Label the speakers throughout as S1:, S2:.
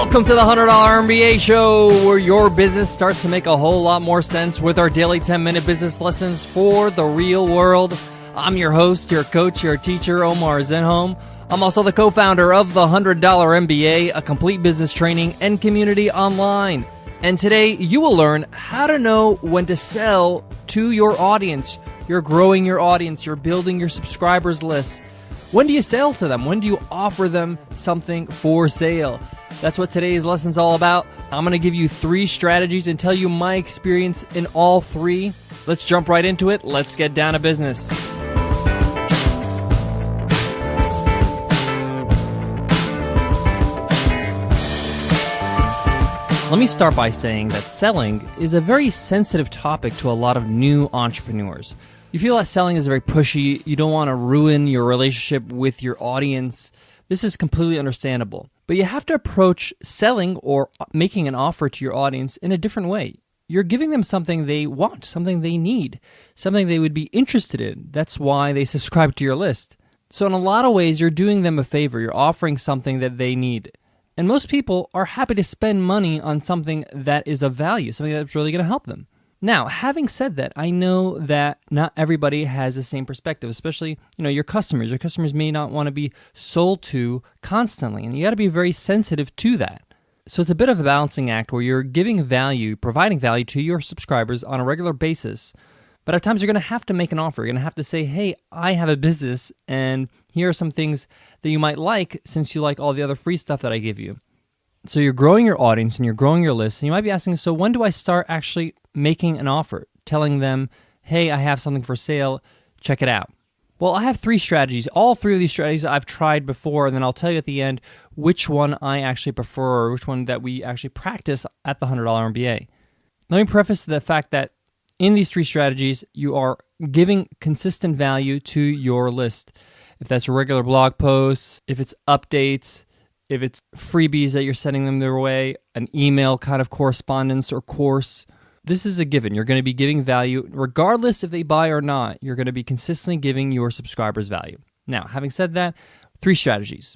S1: Welcome to the $100 MBA Show, where your business starts to make a whole lot more sense with our daily 10-minute business lessons for the real world. I'm your host, your coach, your teacher, Omar Zenhom. I'm also the co-founder of the $100 MBA, a complete business training and community online. And today, you will learn how to know when to sell to your audience. You're growing your audience. You're building your subscribers list. When do you sell to them? When do you offer them something for sale? That's what today's lesson's all about. I'm going to give you 3 strategies and tell you my experience in all 3. Let's jump right into it. Let's get down to business. Let me start by saying that selling is a very sensitive topic to a lot of new entrepreneurs. You feel that selling is very pushy. You don't want to ruin your relationship with your audience. This is completely understandable. But you have to approach selling or making an offer to your audience in a different way. You're giving them something they want, something they need, something they would be interested in. That's why they subscribe to your list. So in a lot of ways, you're doing them a favor. You're offering something that they need. And most people are happy to spend money on something that is of value, something that's really going to help them. Now, having said that, I know that not everybody has the same perspective, especially, your customers. Your customers may not want to be sold to constantly, and you got to be very sensitive to that. So it's a bit of a balancing act where you're giving value, providing value to your subscribers on a regular basis. But at times you're going to have to make an offer. You're going to have to say, hey, I have a business, and here are some things that you might like since you like all the other free stuff that I give you. So you're growing your audience and you're growing your list. And you might be asking, so when do I start actually making an offer, telling them, hey, I have something for sale, check it out? Well, I have 3 strategies. All 3 of these strategies I've tried before, and then I'll tell you at the end which one I actually prefer or which one that we actually practice at the $100 MBA. Let me preface the fact that in these 3 strategies, you are giving consistent value to your list. If that's regular blog posts, if it's updates, if it's freebies that you're sending them their way, an email kind of correspondence or course, this is a given. You're going to be giving value regardless if they buy or not. You're going to be consistently giving your subscribers value. Now, having said that, 3 strategies.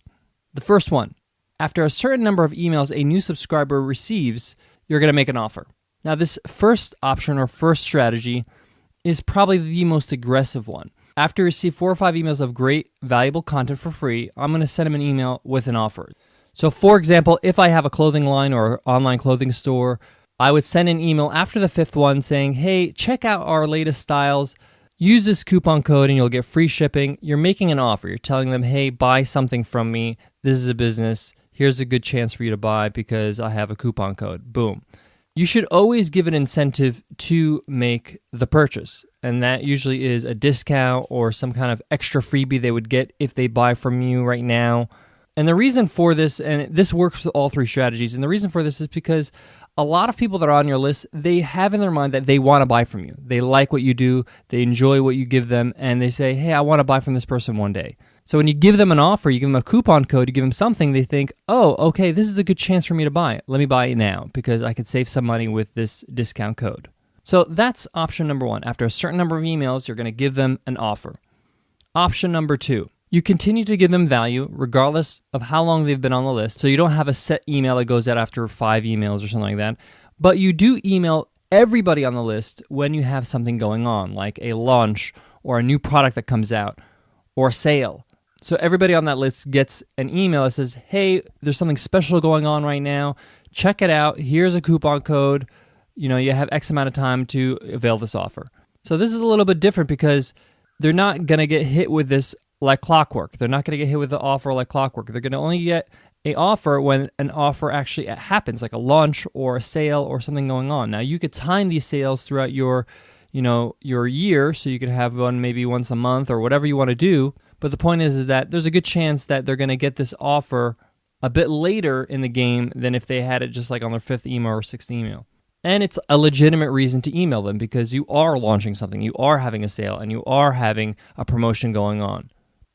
S1: The first one, after a certain number of emails a new subscriber receives, you're going to make an offer. Now, this first option or first strategy is probably the most aggressive one. After you receive 4 or 5 emails of great, valuable content for free, I'm going to send them an email with an offer. So, for example, if I have a clothing line or online clothing store, I would send an email after the 5th one saying, hey, check out our latest styles. Use this coupon code and you'll get free shipping. You're making an offer. You're telling them, hey, buy something from me. This is a business. Here's a good chance for you to buy because I have a coupon code. Boom. You should always give an incentive to make the purchase, and that usually is a discount or some kind of extra freebie they would get if they buy from you right now. And the reason for this, and this works with all 3 strategies, and the reason for this is because a lot of people that are on your list, they have in their mind that they want to buy from you. They like what you do, they enjoy what you give them, and they say, hey, I want to buy from this person one day. So when you give them an offer, you give them a coupon code, you give them something, they think, oh, okay, this is a good chance for me to buy it. Let me buy it now because I could save some money with this discount code. So that's option number 1. After a certain number of emails, you're going to give them an offer. Option number 2, you continue to give them value regardless of how long they've been on the list. So you don't have a set email that goes out after 5 emails or something like that. But you do email everybody on the list when you have something going on, like a launch or a new product that comes out or a sale. So everybody on that list gets an email that says, hey, there's something special going on right now. Check it out. Here's a coupon code. You have X amount of time to avail this offer. So this is a little bit different because they're not going to get hit with this like clockwork. They're not going to get hit with the offer like clockwork. They're going to only get an offer when an offer actually happens, like a launch or a sale or something going on. Now, you could time these sales throughout your year, so you could have one maybe once a month or whatever you want to do. But the point is that there's a good chance that they're going to get this offer a bit later in the game than if they had it just like on their 5th email or 6th email. And it's a legitimate reason to email them because you are launching something, you are having a sale, and you are having a promotion going on.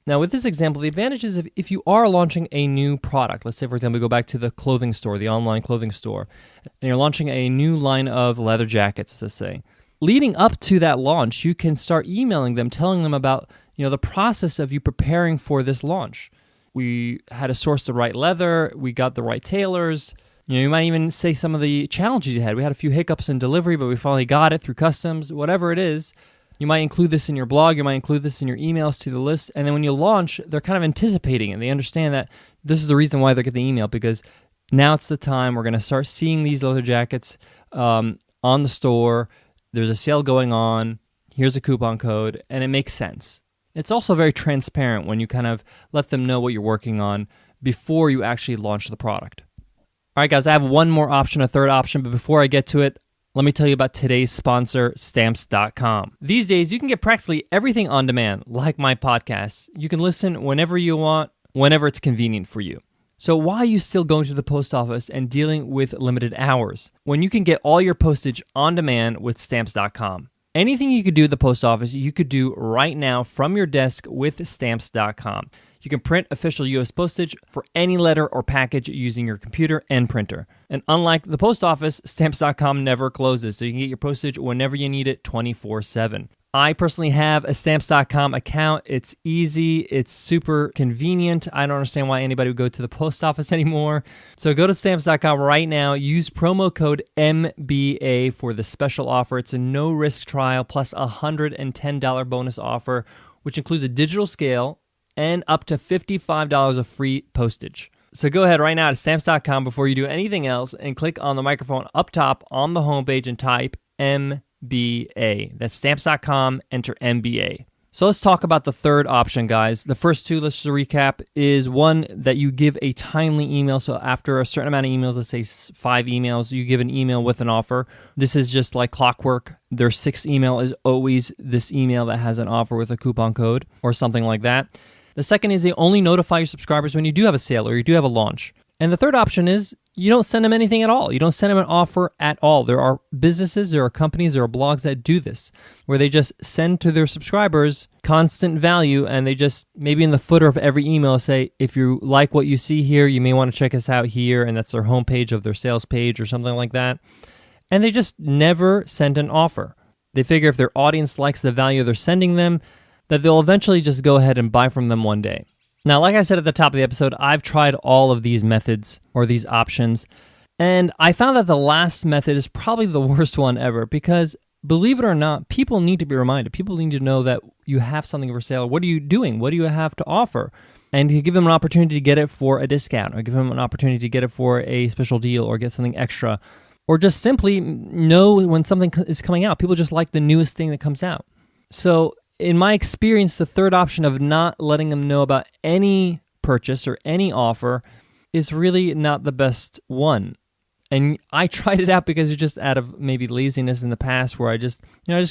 S1: Now, with this example, the advantage is if you are launching a new product, let's say, for example, we go back to the clothing store, the online clothing store, and you're launching a new line of leather jackets, let's say. Leading up to that launch, you can start emailing them, telling them about the process of you preparing for this launch. We had to source the right leather, we got the right tailors, You might even say some of the challenges you had. We had a few hiccups in delivery, but we finally got it through customs, whatever it is. You might include this in your blog. You might include this in your emails to the list. And then when you launch, they're kind of anticipating it. They understand that this is the reason why they get the email, because now it's the time we're going to start seeing these leather jackets on the store. There's a sale going on. Here's a coupon code, and it makes sense. It's also very transparent when you kind of let them know what you're working on before you actually launch the product. All right, guys, I have one more option, a third option, but before I get to it, let me tell you about today's sponsor, Stamps.com. These days, you can get practically everything on demand, like my podcasts. You can listen whenever you want, whenever it's convenient for you. So why are you still going to the post office and dealing with limited hours when you can get all your postage on demand with Stamps.com? Anything you could do at the post office, you could do right now from your desk with Stamps.com. You can print official U.S. postage for any letter or package using your computer and printer. And unlike the post office, Stamps.com never closes, so you can get your postage whenever you need it 24/7. I personally have a Stamps.com account. It's easy. It's super convenient. I don't understand why anybody would go to the post office anymore. So go to Stamps.com right now. Use promo code MBA for the special offer. It's a no-risk trial plus a $110 bonus offer, which includes a digital scale and up to $55 of free postage. So go ahead right now to Stamps.com before you do anything else and click on the microphone up top on the homepage and type MBA. That's Stamps.com, enter MBA. So let's talk about the third option, guys. The first two, let's just recap, is one that you give a timely email. So after a certain amount of emails, let's say 5 emails, you give an email with an offer. This is just like clockwork. Their 6th email is always this email that has an offer with a coupon code or something like that. The second is they only notify your subscribers when you do have a sale or you do have a launch. And the third option is you don't send them anything at all. You don't send them an offer at all. There are businesses, there are companies, there are blogs that do this, where they just send to their subscribers constant value, and they just maybe in the footer of every email say, if you like what you see here, you may want to check us out here, and that's their homepage of their sales page or something like that. And they just never send an offer. They figure if their audience likes the value they're sending them, that they'll eventually just go ahead and buy from them one day. Now, like I said at the top of the episode, I've tried all of these methods or these options, and I found that the last method is probably the worst one ever because, believe it or not, people need to be reminded. People need to know that you have something for sale. What are you doing? What do you have to offer? And you give them an opportunity to get it for a discount, or give them an opportunity to get it for a special deal, or get something extra, or just simply know when something is coming out. People just like the newest thing that comes out. So in my experience, the third option of not letting them know about any purchase or any offer is really not the best one. And I tried it out because it's just out of maybe laziness in the past, where I just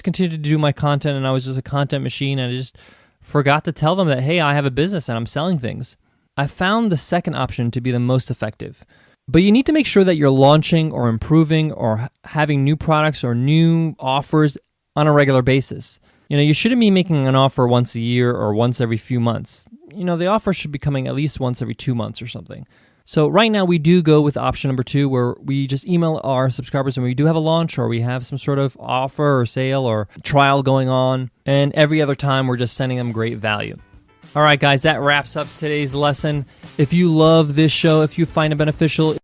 S1: continued to do my content, and I was just a content machine, and I just forgot to tell them that, hey, I have a business and I'm selling things. I found the second option to be the most effective. But you need to make sure that you're launching or improving or having new products or new offers on a regular basis. You shouldn't be making an offer once a year or once every few months. The offer should be coming at least once every 2 months or something. So right now we do go with option number 2, where we just email our subscribers when we do have a launch or we have some sort of offer or sale or trial going on. And every other time we're just sending them great value. All right, guys, that wraps up today's lesson. If you love this show, if you find it beneficial,